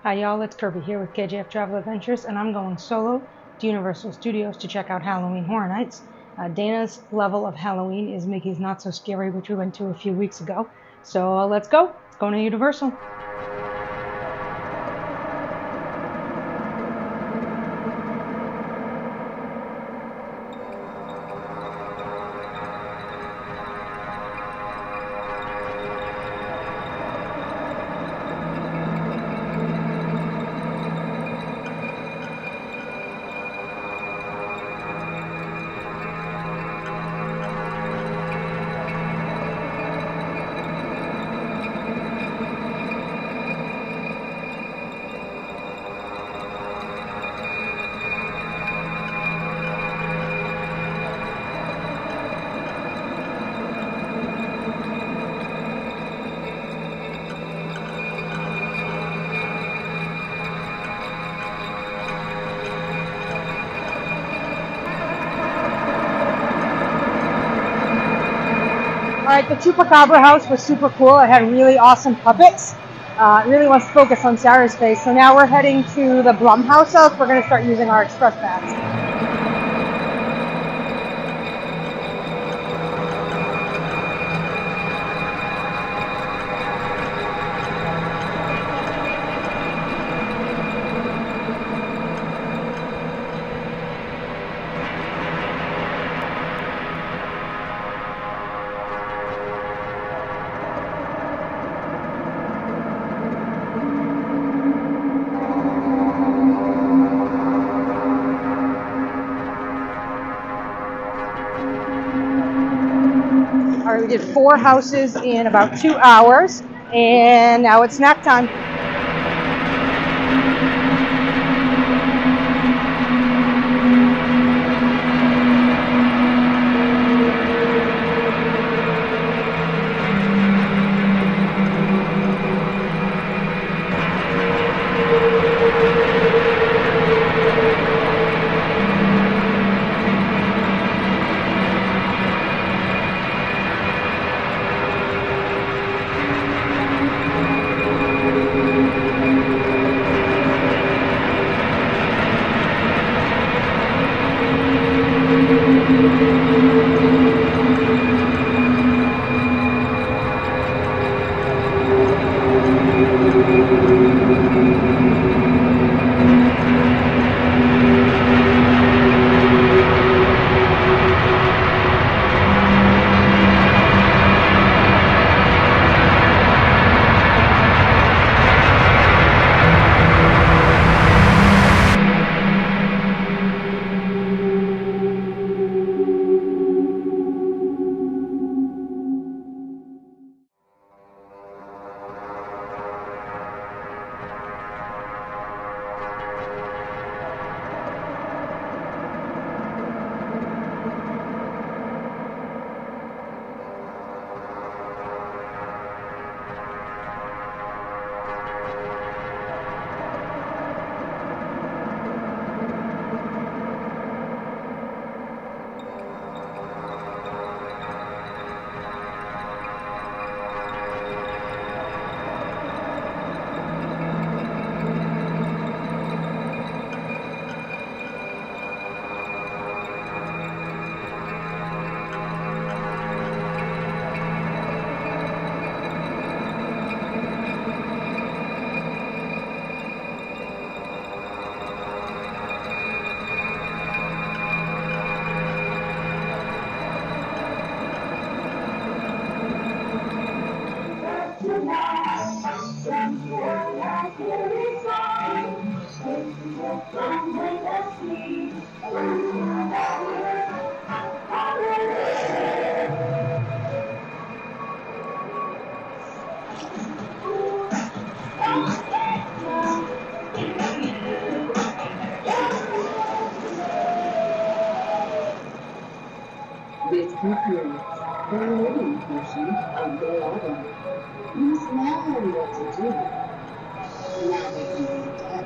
Hi y'all, it's Kirby here with KJF-TravelAdventures, and I'm going solo to Universal Studios to check out Halloween Horror Nights. Dana's level of Halloween is Mickey's Not So Scary, which we went to a few weeks ago. So let's go. Going to Universal. Alright, the Chupacabra house was super cool. It had really awesome puppets. It really wants to focus on Sarah's face. So now we're heading to the Blumhouse house. We're going to start using our express pass. Alright, we did 4 houses in about 2 hours, and now it's snack time. This concludes the living portion of the album. You must now know what to do. Now they can be dead.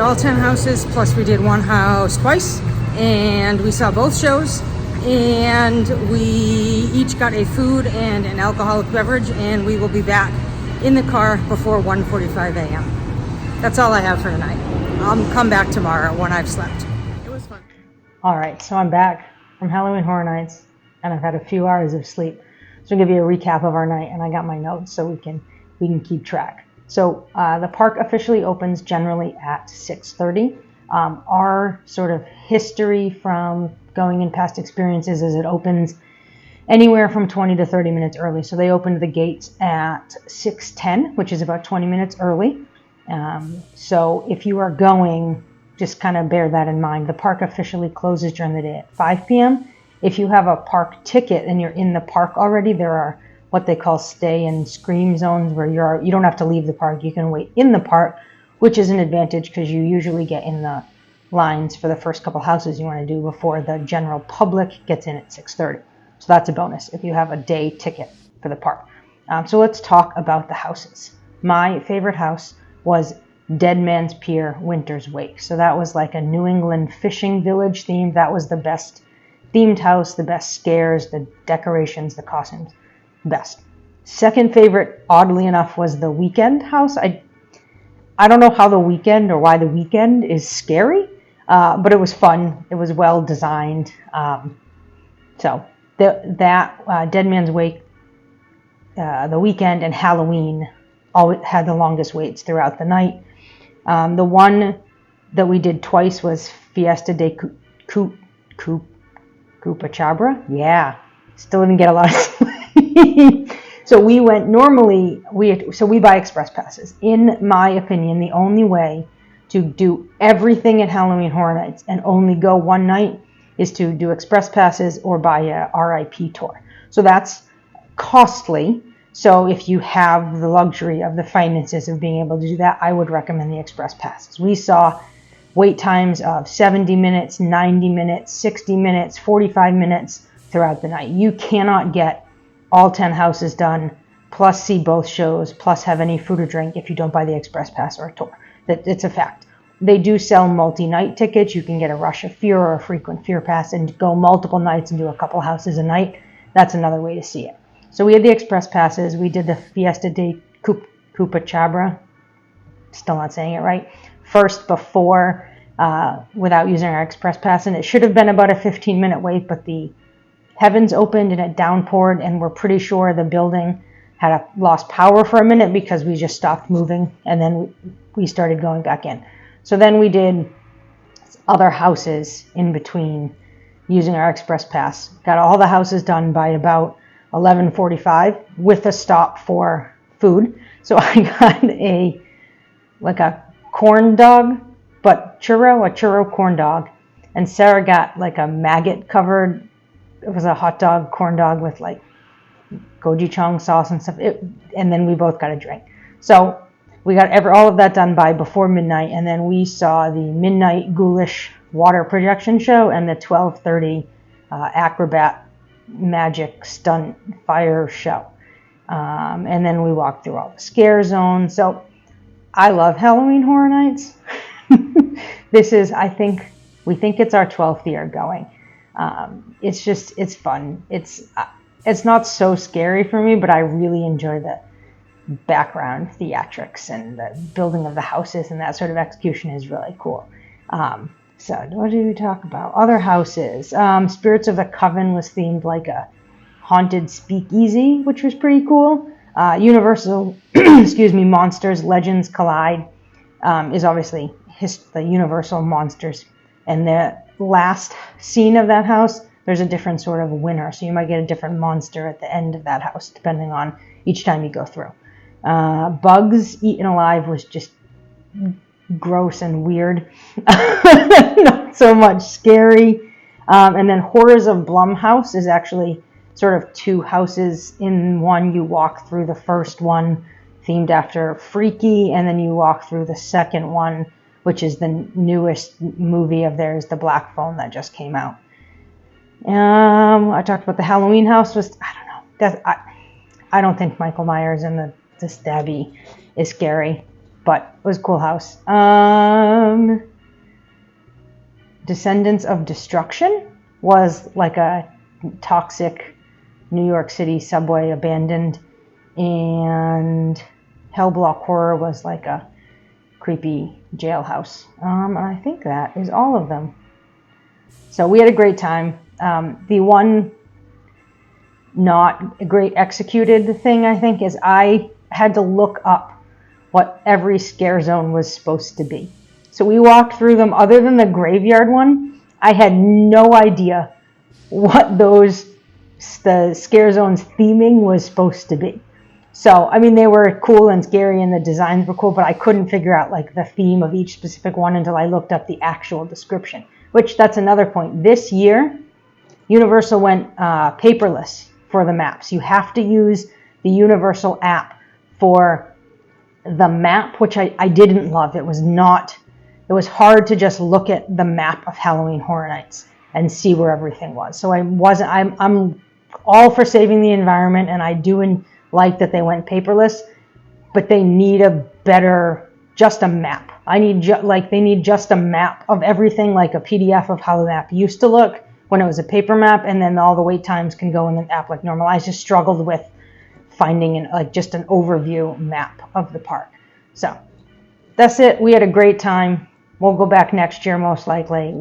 did all 10 houses, plus we did one house twice, and we saw both shows, and we each got a food and an alcoholic beverage, and we will be back in the car before 1:45 a.m. That's all I have for tonight. I'll come back tomorrow when I've slept. It was fun. All right, so I'm back from Halloween Horror Nights, and I've had a few hours of sleep. So I'll give you a recap of our night, and I got my notes so we can keep track. So the park officially opens generally at 6:30. Our sort of history from going in past experiences is it opens anywhere from 20 to 30 minutes early. So they opened the gates at 6:10, which is about 20 minutes early. So if you are going, just kind of bear that in mind. The park officially closes during the day at 5 p.m. If you have a park ticket and you're in the park already, there are what they call stay and scream zones where you don't have to leave the park. You can wait in the park, which is an advantage because you usually get in the lines for the first couple houses you want to do before the general public gets in at 6:30. So that's a bonus if you have a day ticket for the park. So let's talk about the houses. My favorite house was Dead Man's Pier, Winter's Wake. So that was like a New England fishing village theme. That was the best themed house, the best scares, the decorations, the costumes, best. Second favorite, oddly enough, was the Weekend house. I don't know how the Weekend or why the Weekend is scary, but it was fun. It was well designed. So Dead Man's Wake, the Weekend, and Halloween always had the longest waits throughout the night. The one that we did twice was Fiesta de Chupacabras. Yeah, still didn't get a lot of sleep. So we went normally. We buy express passes. In my opinion, the only way to do everything at Halloween Horror Nights and only go one night is to do express passes or buy a RIP tour. So that's costly. So if you have the luxury of the finances of being able to do that, I would recommend the express passes. We saw wait times of 70 minutes, 90 minutes, 60 minutes, 45 minutes throughout the night. You cannot get all 10 houses done, plus see both shows, plus have any food or drink if you don't buy the express pass or a tour. It's a fact. They do sell multi-night tickets. You can get a Rush of Fear or a Frequent Fear pass and go multiple nights and do a couple houses a night. That's another way to see it. So we had the express passes. We did the Fiesta de Chupacabras. Still not saying it right. First before, without using our express pass. And it should have been about a 15-minute wait, but the heavens opened and it downpoured, and we're pretty sure the building had lost power for a minute because we just stopped moving, and then we started going back in. So then we did other houses in between using our express pass. Got all the houses done by about 11:45 with a stop for food. So I got a corn dog, but a churro corn dog. And Sarah got like a maggot covered, it was a hot dog, corn dog with like gochujang sauce and stuff. And then we both got a drink. So we got all of that done by before midnight. And then we saw the midnight ghoulish water projection show and the 12:30 acrobat magic stunt fire show. And then we walked through all the scare zones. So I love Halloween Horror Nights. This is, we think it's our 12th year going. It's fun. It's not so scary for me, but I really enjoy the background theatrics and the building of the houses, and that sort of execution is really cool. So what did we talk about? Other houses. Spirits of the Coven was themed like a haunted speakeasy, which was pretty cool. Universal, Monsters Legends Collide is obviously the Universal Monsters. And the last scene of that house, there's a different sort of winner. So you might get a different monster at the end of that house, depending on each time you go through. Bugs Eaten Alive was just gross and weird. Not so much scary. And then Horrors of Blumhouse is actually sort of two houses in one. You walk through the first one themed after Freaky, and then you walk through the second one, which is the newest movie of theirs, The Black Phone, that just came out. I talked about the Halloween house. I don't think Michael Myers and the stabby is scary. but it was a cool house. Descendants of Destruction was like a toxic New York City subway, abandoned, and Hellblock Horror was like a creepy jailhouse. And I think that is all of them. So we had a great time. The one not great executed thing, I think, is I had to look up what every scare zone was supposed to be. So we walked through them. Other than the graveyard one, I had no idea what the scare zone's theming was supposed to be. So, I mean, they were cool and scary and the designs were cool, but I couldn't figure out like the theme of each specific one until I looked up the actual description, which that's another point. This year, Universal went paperless for the maps. You have to use the Universal app for the map, which I didn't love. It was hard to just look at the map of Halloween Horror Nights and see where everything was. So I'm all for saving the environment, and I do like that they went paperless, but they need just a map. They need just a map of everything, like a PDF of how the map used to look when it was a paper map, and then all the wait times can go in the app like normal. I just struggled with finding just an overview map of the park. So that's it. We had a great time. We'll go back next year most likely.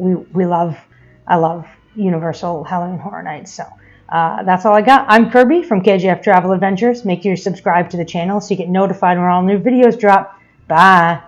I love Universal Halloween Horror Nights. So that's all I got. I'm Kirby from KJF Travel Adventures. Make sure you subscribe to the channel so you get notified when all new videos drop. Bye.